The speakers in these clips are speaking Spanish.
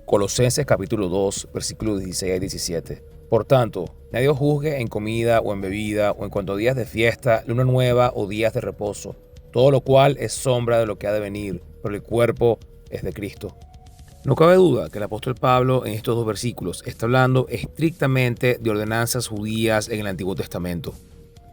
Colosenses capítulo 2, versículos 16 a 17. Por tanto, nadie os juzgue en comida o en bebida o en cuanto a días de fiesta, luna nueva o días de reposo, todo lo cual es sombra de lo que ha de venir, pero el cuerpo es de Cristo. No cabe duda que el apóstol Pablo en estos dos versículos está hablando estrictamente de ordenanzas judías en el Antiguo Testamento.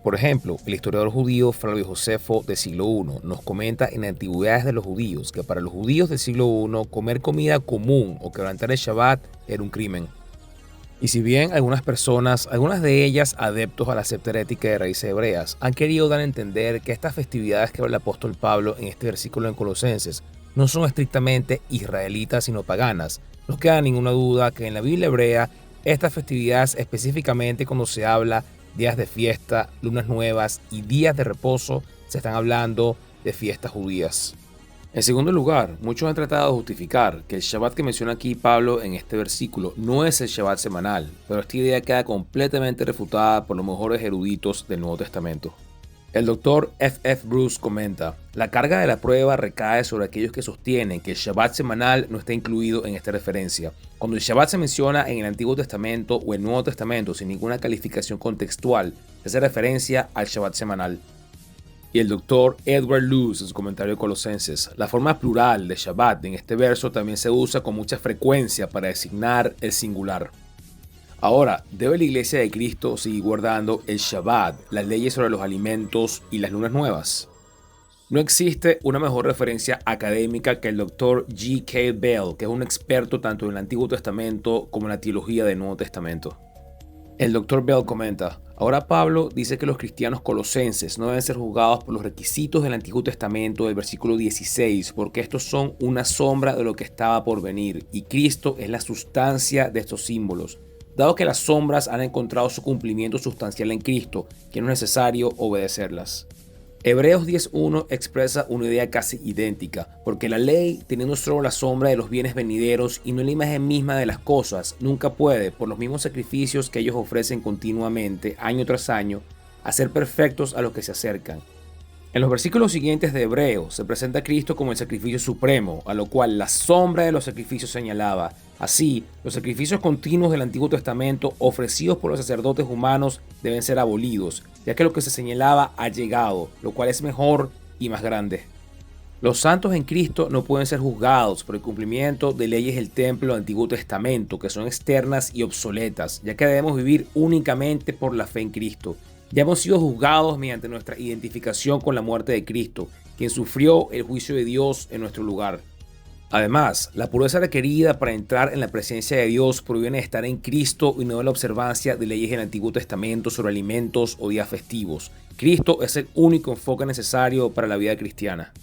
Por ejemplo, el historiador judío Flavio Josefo del siglo I nos comenta en Antigüedades de los Judíos que para los judíos del siglo I comer comida común o quebrantar el Shabbat era un crimen. Y si bien algunas personas, algunas de ellas adeptos a la secta herética de raíces hebreas, han querido dar a entender que estas festividades que habla el apóstol Pablo en este versículo en Colosenses no son estrictamente israelitas sino paganas, no queda ninguna duda que en la Biblia hebrea estas festividades, específicamente cuando se habla días de fiesta, lunas nuevas y días de reposo, se están hablando de fiestas judías. En segundo lugar, muchos han tratado de justificar que el Shabbat que menciona aquí Pablo en este versículo no es el Shabbat semanal, pero esta idea queda completamente refutada por los mejores eruditos del Nuevo Testamento. El doctor F. Bruce comenta: la carga de la prueba recae sobre aquellos que sostienen que el Shabbat semanal no está incluido en esta referencia. Cuando el Shabbat se menciona en el Antiguo Testamento o el Nuevo Testamento sin ninguna calificación contextual, se hace referencia al Shabbat semanal. Y el doctor Edward Luce en su comentario de Colosenses: la forma plural de Shabbat en este verso también se usa con mucha frecuencia para designar el singular. Ahora, ¿debe la Iglesia de Cristo seguir guardando el Shabbat, las leyes sobre los alimentos y las lunas nuevas? No existe una mejor referencia académica que el Dr. G.K. Bell, que es un experto tanto en el Antiguo Testamento como en la teología del Nuevo Testamento. El Dr. Bell comenta: ahora Pablo dice que los cristianos colosenses no deben ser juzgados por los requisitos del Antiguo Testamento del versículo 16, porque estos son una sombra de lo que estaba por venir, y Cristo es la sustancia de estos símbolos. Dado que las sombras han encontrado su cumplimiento sustancial en Cristo, que no es necesario obedecerlas. Hebreos 10.1 expresa una idea casi idéntica, porque la ley, teniendo solo la sombra de los bienes venideros y no la imagen misma de las cosas, nunca puede, por los mismos sacrificios que ellos ofrecen continuamente, año tras año, hacer perfectos a los que se acercan. En los versículos siguientes de Hebreos se presenta a Cristo como el sacrificio supremo, a lo cual la sombra de los sacrificios señalaba. Así, los sacrificios continuos del Antiguo Testamento ofrecidos por los sacerdotes humanos deben ser abolidos, ya que lo que se señalaba ha llegado, lo cual es mejor y más grande. Los santos en Cristo no pueden ser juzgados por el cumplimiento de leyes del templo del Antiguo Testamento, que son externas y obsoletas, ya que debemos vivir únicamente por la fe en Cristo. Ya hemos sido juzgados mediante nuestra identificación con la muerte de Cristo, quien sufrió el juicio de Dios en nuestro lugar. Además, la pureza requerida para entrar en la presencia de Dios proviene de estar en Cristo y no de la observancia de leyes del Antiguo Testamento sobre alimentos o días festivos. Cristo es el único enfoque necesario para la vida cristiana.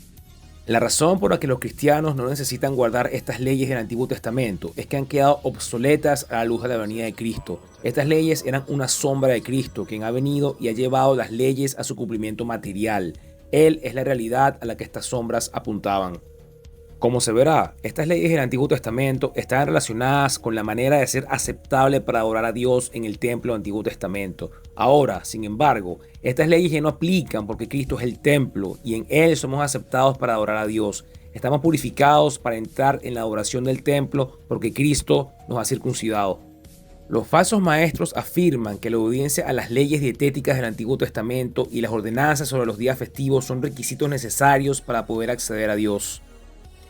La razón por la que los cristianos no necesitan guardar estas leyes del Antiguo Testamento es que han quedado obsoletas a la luz de la venida de Cristo. Estas leyes eran una sombra de Cristo, quien ha venido y ha llevado las leyes a su cumplimiento material. Él es la realidad a la que estas sombras apuntaban. Como se verá, estas leyes del Antiguo Testamento están relacionadas con la manera de ser aceptable para adorar a Dios en el templo del Antiguo Testamento. Ahora, sin embargo, estas leyes ya no aplican porque Cristo es el templo y en Él somos aceptados para adorar a Dios. Estamos purificados para entrar en la adoración del templo porque Cristo nos ha circuncidado. Los falsos maestros afirman que la obediencia a las leyes dietéticas del Antiguo Testamento y las ordenanzas sobre los días festivos son requisitos necesarios para poder acceder a Dios.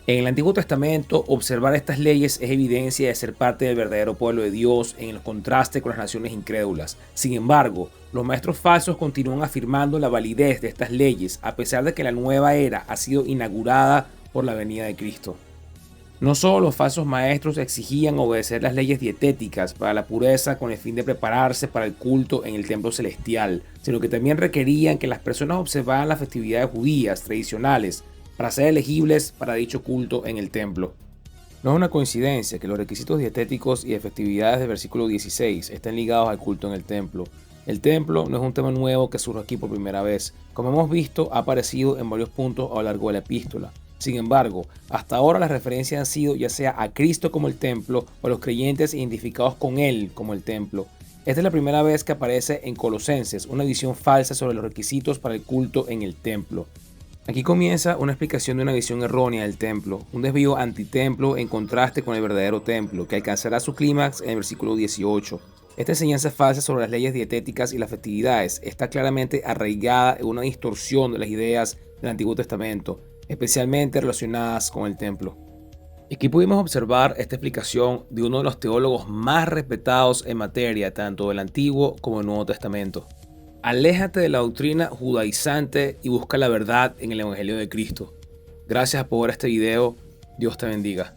En el Antiguo Testamento, observar estas leyes es evidencia de ser parte del verdadero pueblo de Dios en el contraste con las naciones incrédulas. Sin embargo, los maestros falsos continúan afirmando la validez de estas leyes a pesar de que la nueva era ha sido inaugurada por la venida de Cristo. No solo los falsos maestros exigían obedecer las leyes dietéticas para la pureza con el fin de prepararse para el culto en el templo celestial, sino que también requerían que las personas observaran las festividades judías tradicionales para ser elegibles para dicho culto en el templo. No es una coincidencia que los requisitos dietéticos y de festividades del versículo 16 estén ligados al culto en el templo. El templo no es un tema nuevo que surge aquí por primera vez. Como hemos visto, ha aparecido en varios puntos a lo largo de la epístola. Sin embargo, hasta ahora las referencias han sido ya sea a Cristo como el templo o a los creyentes identificados con Él como el templo. Esta es la primera vez que aparece en Colosenses una visión falsa sobre los requisitos para el culto en el templo. Aquí comienza una explicación de una visión errónea del templo, un desvío antitemplo en contraste con el verdadero templo, que alcanzará su clímax en el versículo 18. Esta enseñanza falsa sobre las leyes dietéticas y las festividades está claramente arraigada en una distorsión de las ideas del Antiguo Testamento, especialmente relacionadas con el templo. Y aquí pudimos observar esta explicación de uno de los teólogos más respetados en materia, tanto del Antiguo como del Nuevo Testamento. Aléjate de la doctrina judaizante y busca la verdad en el Evangelio de Cristo. Gracias por ver este video. Dios te bendiga.